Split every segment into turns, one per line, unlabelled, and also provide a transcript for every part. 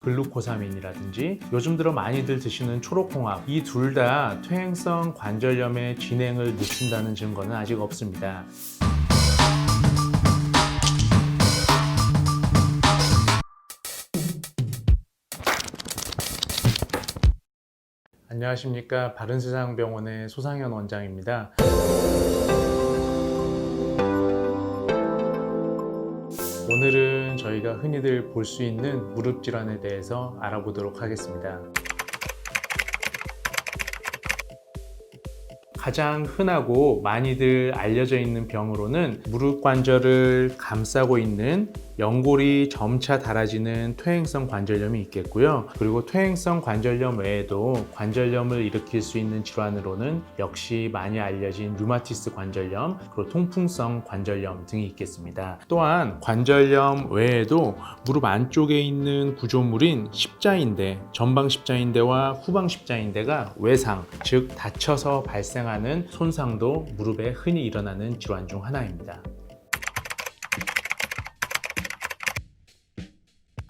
글루코사민이라든지 요즘 들어 많이들 드시는 초록홍합, 이 둘 다 퇴행성 관절염의 진행을 늦춘다는 증거는 아직 없습니다. 안녕하십니까. 바른세상병원의 소상현 원장입니다. 오늘은 저희가 흔히들 볼 수 있는 무릎 질환에 대해서 알아보도록 하겠습니다. 가장 흔하고 많이들 알려져 있는 병으로는 무릎 관절을 감싸고 있는 연골이 점차 닳아지는 퇴행성 관절염이 있겠고요. 그리고 퇴행성 관절염 외에도 관절염을 일으킬 수 있는 질환으로는 역시 많이 알려진 류마티스 관절염, 그리고 통풍성 관절염 등이 있겠습니다. 또한 관절염 외에도 무릎 안쪽에 있는 구조물인 십자인대, 전방 십자인대와 후방 십자인대가 외상, 즉 다쳐서 발생하는 손상도 무릎에 흔히 일어나는 질환 중 하나입니다.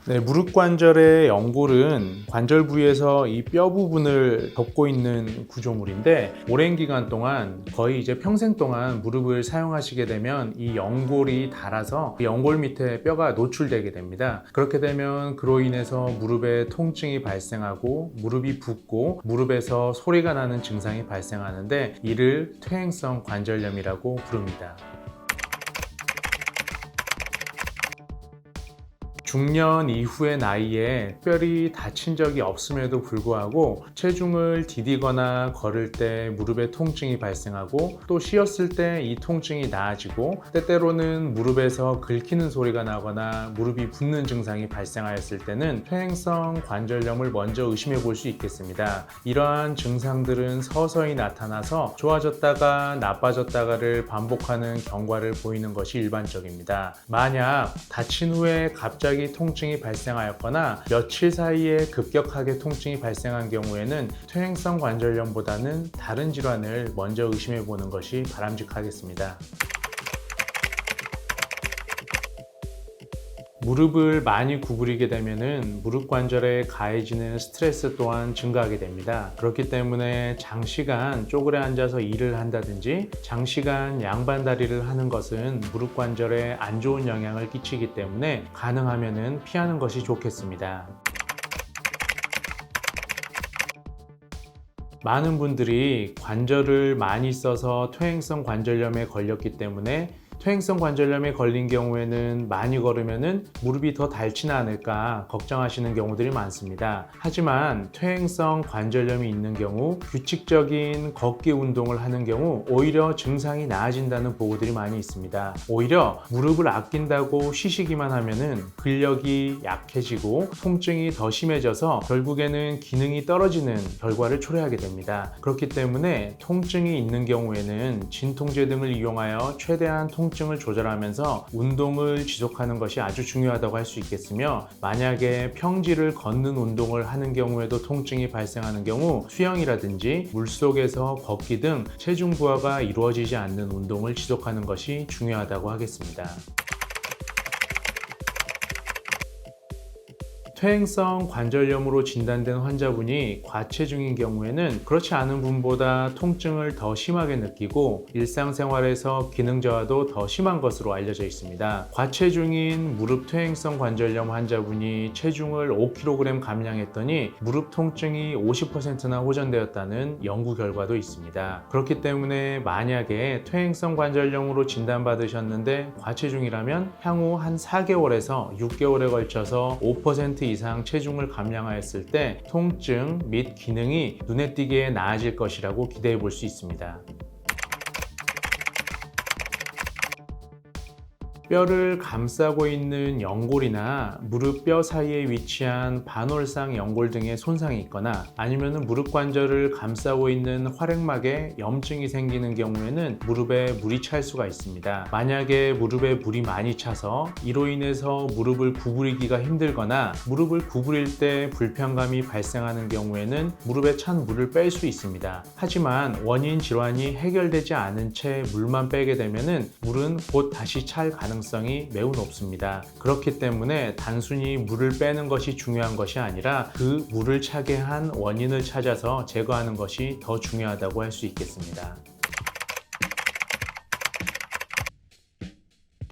네, 무릎 관절의 연골은 관절 부위에서 이 뼈 부분을 덮고 있는 구조물인데, 오랜 기간 동안 거의 이제 평생 동안 무릎을 사용하시게 되면 이 연골이 닳아서 연골 밑에 뼈가 노출되게 됩니다. 그렇게 되면 그로 인해서 무릎에 통증이 발생하고 무릎이 붓고 무릎에서 소리가 나는 증상이 발생하는데, 이를 퇴행성 관절염이라고 부릅니다. 중년 이후의 나이에 특별히 다친 적이 없음에도 불구하고 체중을 디디거나 걸을 때 무릎에 통증이 발생하고, 또 쉬었을 때 이 통증이 나아지고, 때때로는 무릎에서 긁히는 소리가 나거나 무릎이 붓는 증상이 발생하였을 때는 퇴행성 관절염을 먼저 의심해 볼 수 있겠습니다. 이러한 증상들은 서서히 나타나서 좋아졌다가 나빠졌다가를 반복하는 경과를 보이는 것이 일반적입니다. 만약 다친 후에 갑자기 통증이 발생하였거나 며칠 사이에 급격하게 통증이 발생한 경우에는 퇴행성 관절염보다는 다른 질환을 먼저 의심해 보는 것이 바람직하겠습니다. 무릎을 많이 구부리게 되면은 무릎 관절에 가해지는 스트레스 또한 증가하게 됩니다. 그렇기 때문에 장시간 쪼그려 앉아서 일을 한다든지 장시간 양반다리를 하는 것은 무릎 관절에 안 좋은 영향을 끼치기 때문에 가능하면은 피하는 것이 좋겠습니다. 많은 분들이 관절을 많이 써서 퇴행성 관절염에 걸렸기 때문에 퇴행성 관절염에 걸린 경우에는 많이 걸으면은 무릎이 더 닳지는 않을까 걱정하시는 경우들이 많습니다. 하지만 퇴행성 관절염이 있는 경우 규칙적인 걷기 운동을 하는 경우 오히려 증상이 나아진다는 보고들이 많이 있습니다. 오히려 무릎을 아낀다고 쉬시기만 하면은 근력이 약해지고 통증이 더 심해져서 결국에는 기능이 떨어지는 결과를 초래하게 됩니다. 그렇기 때문에 통증이 있는 경우에는 진통제 등을 이용하여 최대한 통증을 조절하면서 운동을 지속하는 것이 아주 중요하다고 할 수 있겠으며, 만약에 평지를 걷는 운동을 하는 경우에도 통증이 발생하는 경우 수영이라든지 물속에서 걷기 등 체중 부하가 이루어지지 않는 운동을 지속하는 것이 중요하다고 하겠습니다. 퇴행성 관절염으로 진단된 환자분이 과체중인 경우에는 그렇지 않은 분보다 통증을 더 심하게 느끼고 일상생활에서 기능 저하도 더 심한 것으로 알려져 있습니다. 과체중인 무릎 퇴행성 관절염 환자분이 체중을 5kg 감량했더니 무릎 통증이 50%나 호전되었다는 연구 결과도 있습니다. 그렇기 때문에 만약에 퇴행성 관절염으로 진단받으셨는데 과체중이라면 향후 한 4개월에서 6개월에 걸쳐서 5% 이상 체중을 감량하였을 때 통증 및 기능이 눈에 띄게 나아질 것이라고 기대해 볼 수 있습니다. 뼈를 감싸고 있는 연골이나 무릎 뼈 사이에 위치한 반월상 연골 등의 손상이 있거나, 아니면 무릎 관절을 감싸고 있는 활액막에 염증이 생기는 경우에는 무릎에 물이 찰 수가 있습니다. 만약에 무릎에 물이 많이 차서 이로 인해서 무릎을 구부리기가 힘들거나 무릎을 구부릴 때 불편감이 발생하는 경우에는 무릎에 찬 물을 뺄 수 있습니다. 하지만 원인 질환이 해결되지 않은 채 물만 빼게 되면은 물은 곧 다시 찰 가능성이 가능성이 매우 높습니다. 그렇기 때문에 단순히 물을 빼는 것이 중요한 것이 아니라 그 물을 차게 한 원인을 찾아서 제거하는 것이 더 중요하다고 할 수 있겠습니다.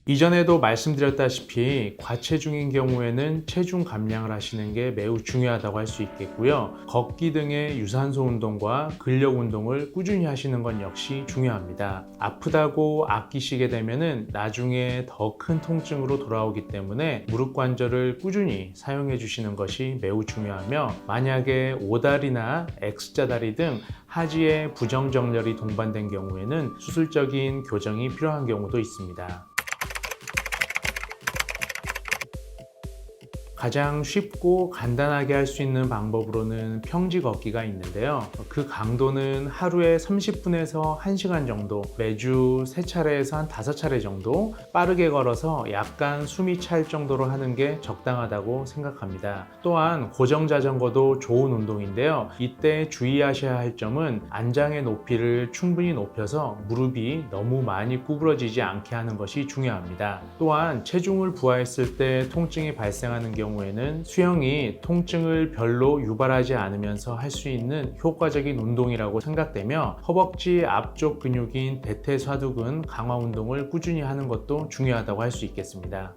이전에도 말씀드렸다시피 과체중인 경우에는 체중 감량을 하시는 게 매우 중요하다고 할 수 있겠고요. 걷기 등의 유산소 운동과 근력 운동을 꾸준히 하시는 건 역시 중요합니다. 아프다고 아끼시게 되면은 나중에 더 큰 통증으로 돌아오기 때문에 무릎 관절을 꾸준히 사용해 주시는 것이 매우 중요하며, 만약에 오다리나 X자다리 등 하지에 부정정렬이 동반된 경우에는 수술적인 교정이 필요한 경우도 있습니다. 가장 쉽고 간단하게 할 수 있는 방법으로는 평지 걷기가 있는데요. 그 강도는 하루에 30분에서 1시간 정도, 매주 3차례에서 한 5차례 정도 빠르게 걸어서 약간 숨이 찰 정도로 하는 게 적당하다고 생각합니다. 또한 고정 자전거도 좋은 운동인데요. 이때 주의하셔야 할 점은 안장의 높이를 충분히 높여서 무릎이 너무 많이 구부러지지 않게 하는 것이 중요합니다. 또한 체중을 부하했을 때 통증이 발생하는 경우에는 수영이 통증을 별로 유발하지 않으면서 할 수 있는 효과적인 운동이라고 생각되며, 허벅지 앞쪽 근육인 대퇴사두근 강화 운동을 꾸준히 하는 것도 중요하다고 할 수 있겠습니다.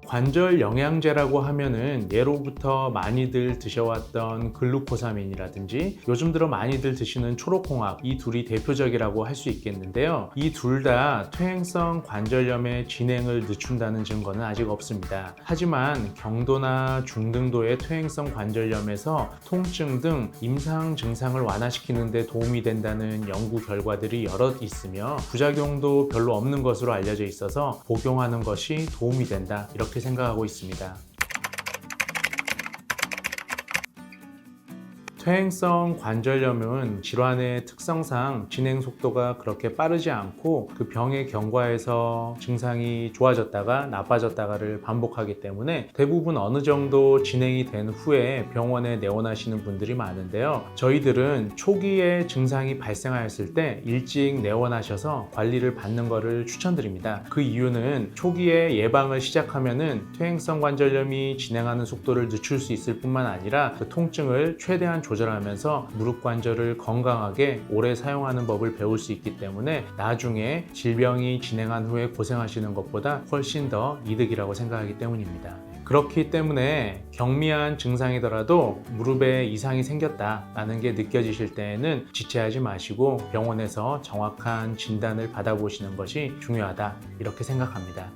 관절 영양제라고 하면은 예로부터 많이들 드셔왔던 글루코사민이라든지 요즘 들어 많이들 드시는 초록홍합, 이 둘이 대표적이라고 할 수 있겠는데요. 이 둘 다 퇴행성 관절염의 진행을 늦춘다는 증거는 아직 없습니다. 하지만 경도나 중등도의 퇴행성 관절염에서 통증 등 임상 증상을 완화시키는 데 도움이 된다는 연구 결과들이 여럿 있으며, 부작용도 별로 없는 것으로 알려져 있어서 복용하는 것이 도움이 된다, 이렇게 생각하고 있습니다. 퇴행성 관절염은 질환의 특성상 진행 속도가 그렇게 빠르지 않고 그 병의 경과에서 증상이 좋아졌다가 나빠졌다가를 반복하기 때문에 대부분 어느 정도 진행이 된 후에 병원에 내원하시는 분들이 많은데요. 저희들은 초기에 증상이 발생하였을 때 일찍 내원하셔서 관리를 받는 것을 추천드립니다. 그 이유는 초기에 예방을 시작하면은 퇴행성 관절염이 진행하는 속도를 늦출 수 있을 뿐만 아니라 그 통증을 최대한 조절하면서 무릎 관절을 건강하게 오래 사용하는 법을 배울 수 있기 때문에 나중에 질병이 진행한 후에 고생하시는 것보다 훨씬 더 이득이라고 생각하기 때문입니다. 그렇기 때문에 경미한 증상이더라도 무릎에 이상이 생겼다라는 게 느껴지실 때에는 지체하지 마시고 병원에서 정확한 진단을 받아보시는 것이 중요하다, 이렇게 생각합니다.